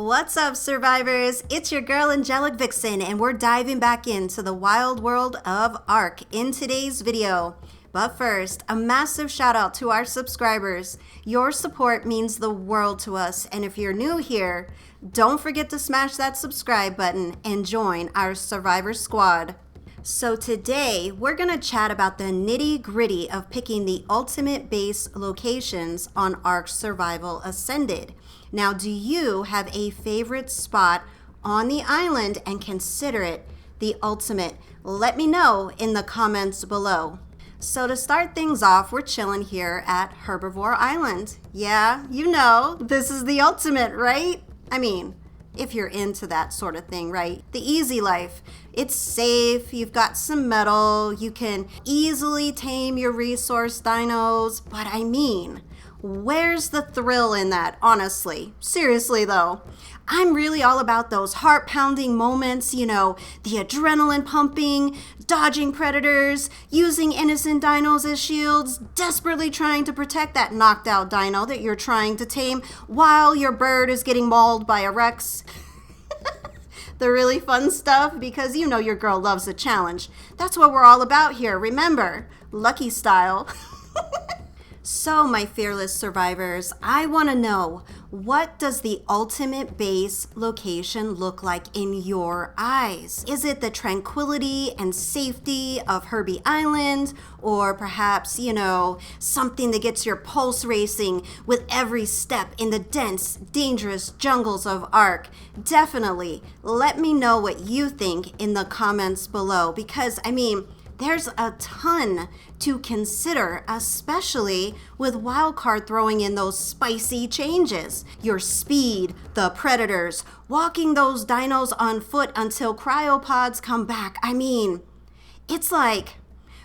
What's up, survivors? It's your girl, Angelic Vixen, and we're diving back into the wild world of Ark in today's video. But first, a massive shout out to our subscribers. Your support means the world to us, and if you're new here, don't forget to smash that subscribe button and join our Survivor Squad. So today, we're going to chat about the nitty-gritty of picking the ultimate base locations on Ark Survival Ascended. Now, do you have a favorite spot on the island and consider it the ultimate? Let me know in the comments below. So to start things off, we're chilling here at Herbivore Island. Yeah, you know, this is the ultimate, right? I mean, if you're into that sort of thing, right? The easy life. It's safe, you've got some metal, you can easily tame your resource dinos, but I mean, where's the thrill in that, honestly? Seriously though, I'm really all about those heart-pounding moments, you know, the adrenaline pumping, dodging predators, using innocent dinos as shields, desperately trying to protect that knocked out dino that you're trying to tame while your bird is getting mauled by a Rex. The really fun stuff, because you know your girl loves a challenge. That's what we're all about here, remember, Lucky style. So, my fearless survivors, I want to know, what does the ultimate base location look like in your eyes? Is it the tranquility and safety of Herbie Island? Or perhaps, you know, something that gets your pulse racing with every step in the dense, dangerous jungles of Ark? Definitely, let me know what you think in the comments below, because, I mean, there's a ton to consider, especially with wildcard throwing in those spicy changes. Your speed, the predators, walking those dinos on foot until cryopods come back. I mean, it's like,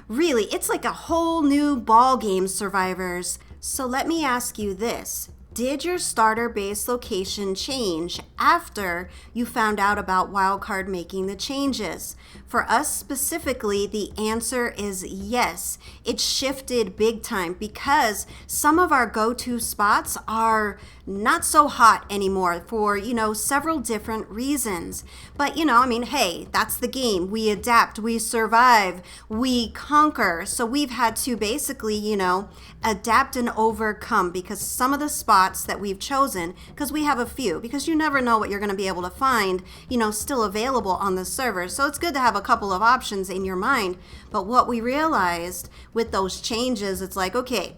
really, it's like a whole new ball game, survivors. So let me ask you this. Did your starter base location change after you found out about wildcard making the changes? For us specifically, the answer is yes. It shifted big time because some of our go-to spots are not so hot anymore for, you know, several different reasons. But, you know, I mean, hey, that's the game. We adapt, we survive, we conquer. So we've had to basically, you know, adapt and overcome, because some of the spots that we've chosen, because we have a few, because you never know what you're going to be able to find, you know, still available on the server. So it's good to have a couple of options in your mind. But what we realized with those changes, it's like, okay,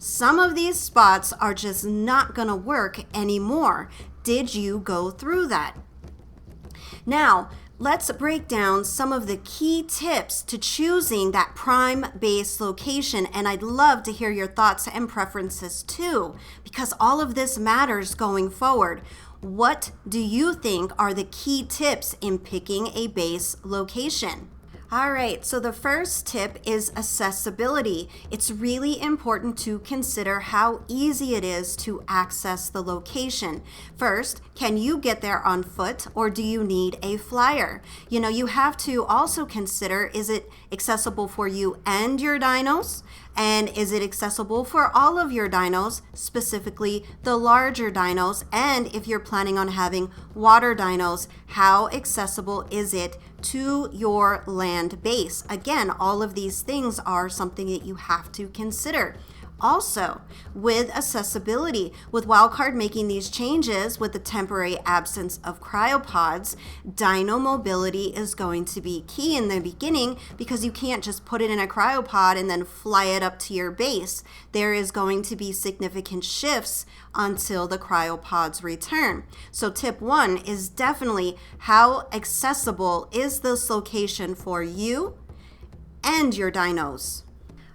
some of these spots are just not going to work anymore. Did you go through that? Now, let's break down some of the key tips to choosing that prime base location, and I'd love to hear your thoughts and preferences too, because all of this matters going forward. What do you think are the key tips in picking a base location? All right, so the first tip is accessibility. It's really important to consider how easy it is to access the location. First, can you get there on foot, or do you need a flyer? You know, you have to also consider, is it accessible for you and your dinos? And is it accessible for all of your dinos, specifically the larger dinos? And if you're planning on having water dinos, how accessible is it to your land base? Again, all of these things are something that you have to consider. Also, with accessibility, with wildcard making these changes with the temporary absence of cryopods, dino mobility is going to be key in the beginning, because you can't just put it in a cryopod and then fly it up to your base. There is going to be significant shifts until the cryopods return. So tip 1 is definitely, how accessible is this location for you and your dinos?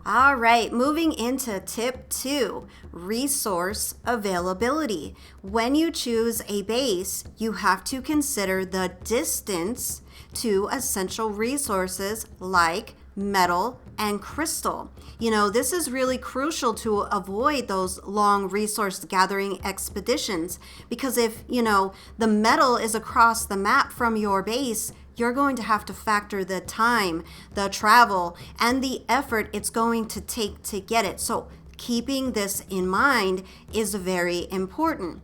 All right, moving into tip 2, resource availability. When you choose a base, you have to consider the distance to essential resources like metal and crystal. You know, this is really crucial to avoid those long resource gathering expeditions, because if, you know, the metal is across the map from your base, you're going to have to factor the time, the travel, and the effort it's going to take to get it. So keeping this in mind is very important.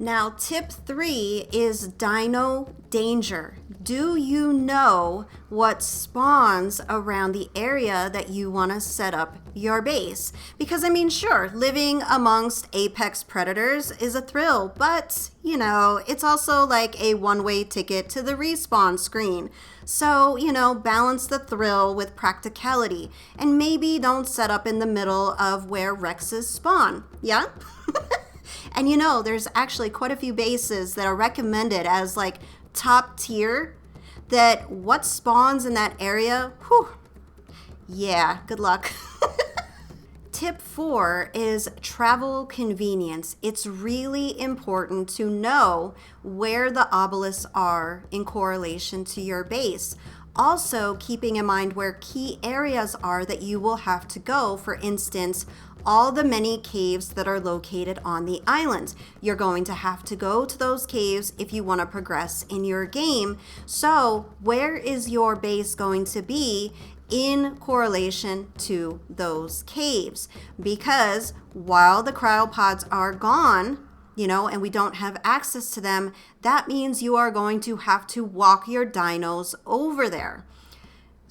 Now, tip 3 is dino danger. Do you know what spawns around the area that you want to set up your base? Because, I mean, sure, living amongst apex predators is a thrill, but, you know, it's also like a one-way ticket to the respawn screen. So, you know, balance the thrill with practicality, and maybe don't set up in the middle of where Rexes spawn. Yeah? And you know, there's actually quite a few bases that are recommended as like top tier, that what spawns in that area, whew, yeah, good luck. Tip 4 is travel convenience. It's really important to know where the obelisks are in correlation to your base. Also, keeping in mind where key areas are that you will have to go. For instance, all the many caves that are located on the island. You're going to have to go to those caves if you want to progress in your game. So, where is your base going to be in correlation to those caves? Because while the cryopods are gone, you know, and we don't have access to them, that means you are going to have to walk your dinos over there.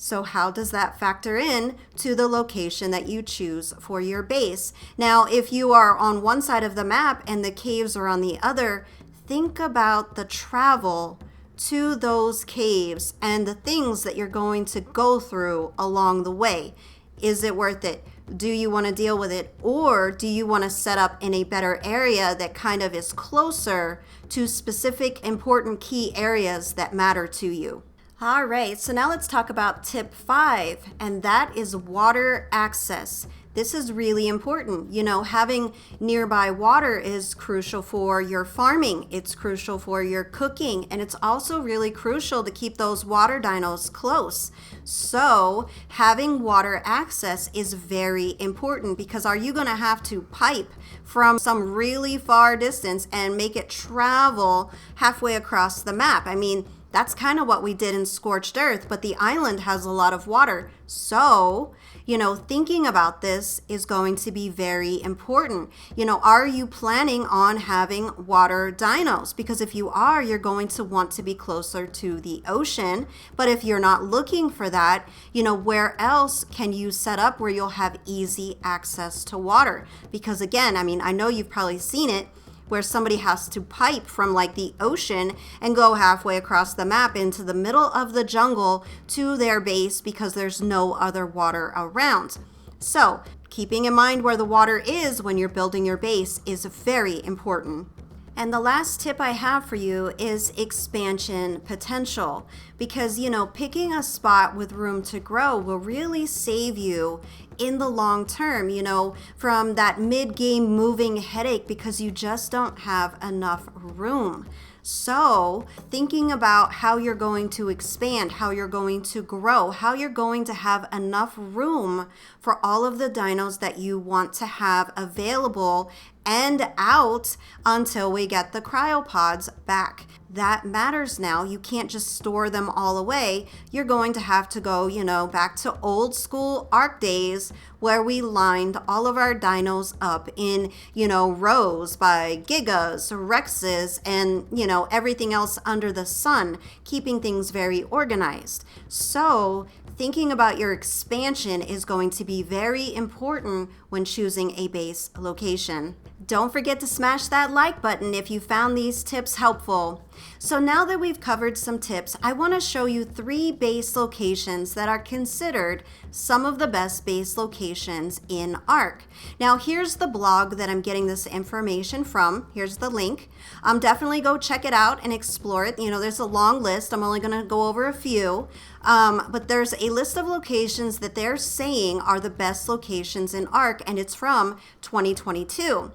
So how does that factor in to the location that you choose for your base? Now, if you are on one side of the map and the caves are on the other, think about the travel to those caves and the things that you're going to go through along the way. Is it worth it? Do you want to deal with it? Or do you want to set up in a better area that kind of is closer to specific important key areas that matter to you? All right, so now let's talk about tip 5, and that is water access. This is really important. You know, having nearby water is crucial for your farming. It's crucial for your cooking, and it's also really crucial to keep those water dinos close. So having water access is very important, because are you going to have to pipe from some really far distance and make it travel halfway across the map? I mean, that's kind of what we did in Scorched Earth, but the island has a lot of water. So, you know, thinking about this is going to be very important. You know, are you planning on having water dinos? Because if you are, you're going to want to be closer to the ocean. But if you're not looking for that, you know, where else can you set up where you'll have easy access to water? Because again, I mean, I know you've probably seen it, where somebody has to pipe from like the ocean and go halfway across the map into the middle of the jungle to their base because there's no other water around. So keeping in mind where the water is when you're building your base is very important. And the last tip I have for you is expansion potential, because, you know, picking a spot with room to grow will really save you in the long term, you know, from that mid-game moving headache because you just don't have enough room. So thinking about how you're going to expand, how you're going to grow, how you're going to have enough room for all of the dinos that you want to have available and out until we get the cryopods back. That matters now. You can't just store them all away. You're going to have to go, you know, back to old school Ark days where we lined all of our dinos up in, you know, rows by gigas, rexes, and, you know, everything else under the sun, keeping things very organized. So thinking about your expansion is going to be very important when choosing a base location. Don't forget to smash that like button if you found these tips helpful. So now that we've covered some tips, I want to show you 3 base locations that are considered some of the best base locations in Ark. Now here's the blog that I'm getting this information from. Here's the link. Definitely go check it out and explore it. You know, there's a long list. I'm only going to go over a few. But there's a list of locations that they're saying are the best locations in Ark, and it's from 2022.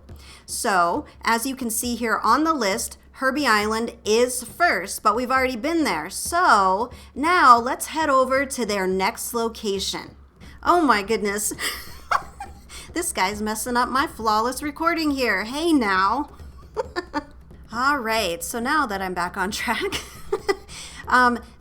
So as you can see here on the list, Herbie Island is first, but we've already been there. So now let's head over to their next location. Oh my goodness. This guy's messing up my flawless recording here. Hey now. All right, so now that I'm back on track,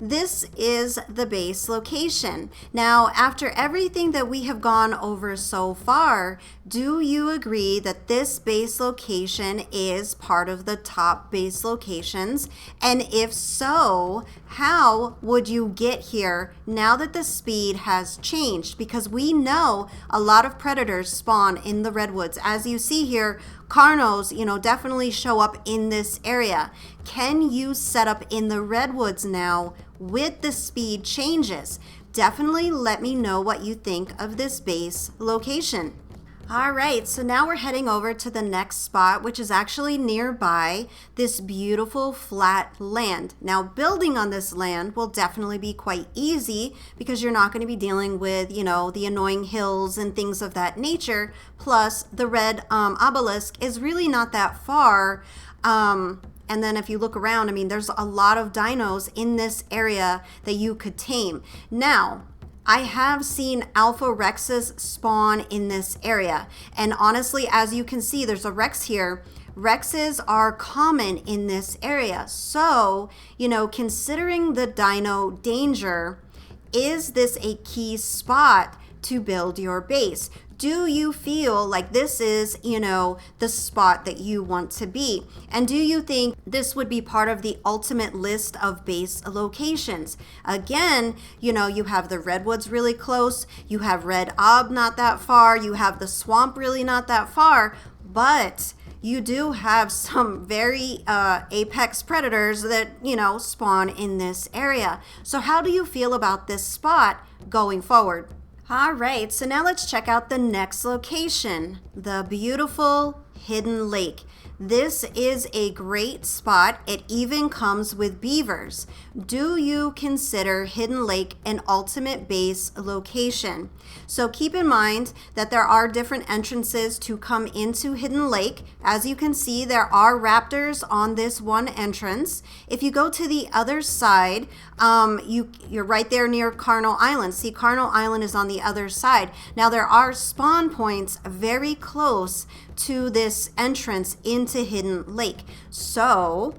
This is the base location. Now, after everything that we have gone over so far, do you agree that this base location is part of the top base locations? And if so, how would you get here now that the speed has changed? Because we know a lot of predators spawn in the redwoods. As you see here, Carnos, definitely show up in this area. Can you set up in the redwoods now with the speed changes? Definitely let me know what you think of this base location. All right, so now we're heading over to the next spot, which is actually nearby this beautiful flat land. Now, building on this land will definitely be quite easy because you're not going to be dealing with, the annoying hills and things of that nature. Plus, the red obelisk is really not that far. And then if you look around, there's a lot of dinos in this area that you could tame. Now, I have seen alpha rexes spawn in this area. And honestly, as you can see, there's a rex here. Rexes are common in this area. So, considering the dino danger, is this a key spot to build your base? Do you feel like this is, the spot that you want to be? And do you think this would be part of the ultimate list of base locations? Again, you have the redwoods really close. You have Red Ob not that far. You have the swamp really not that far. But you do have some very apex predators that, spawn in this area. So how do you feel about this spot going forward? All right, so now let's check out the next location, the beautiful Hidden Lake. This is a great spot. It even comes with beavers. Do you consider Hidden Lake an ultimate base location? So keep in mind that there are different entrances to come into Hidden Lake. As you can see, there are raptors on this one entrance. If you go to the other side, you're right there near Carno Island. See, Carno Island is on the other side. Now there are spawn points very close to this entrance into Hidden Lake. So,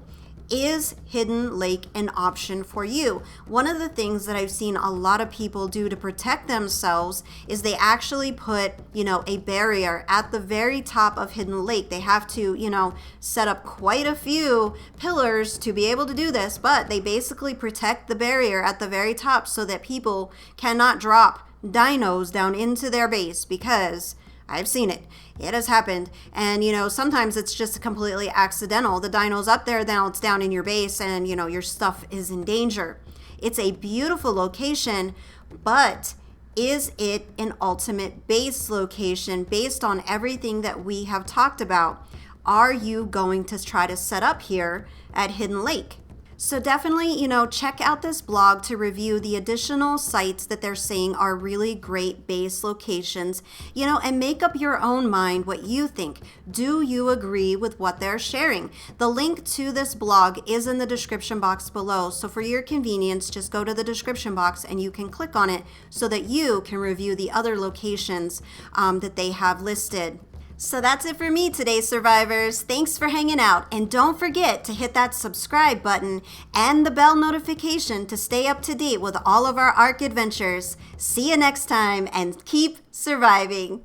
is Hidden Lake an option for you? One of the things that I've seen a lot of people do to protect themselves is they actually put, a barrier at the very top of Hidden Lake. They have to, set up quite a few pillars to be able to do this, but they basically protect the barrier at the very top so that people cannot drop dinos down into their base, because I've seen it. It has happened. And, sometimes it's just completely accidental. The dino's up there, now it's down in your base, and, your stuff is in danger. It's a beautiful location, but is it an ultimate base location based on everything that we have talked about? Are you going to try to set up here at Hidden Lake? So definitely, check out this blog to review the additional sites that they're saying are really great base locations, and make up your own mind what you think. Do you agree with what they're sharing? The link to this blog is in the description box below. So for your convenience, just go to the description box and you can click on it so that you can review the other locations that they have listed. So that's it for me today, survivors. Thanks for hanging out, and don't forget to hit that subscribe button and the bell notification to stay up to date with all of our ARK adventures. See you next time, and keep surviving.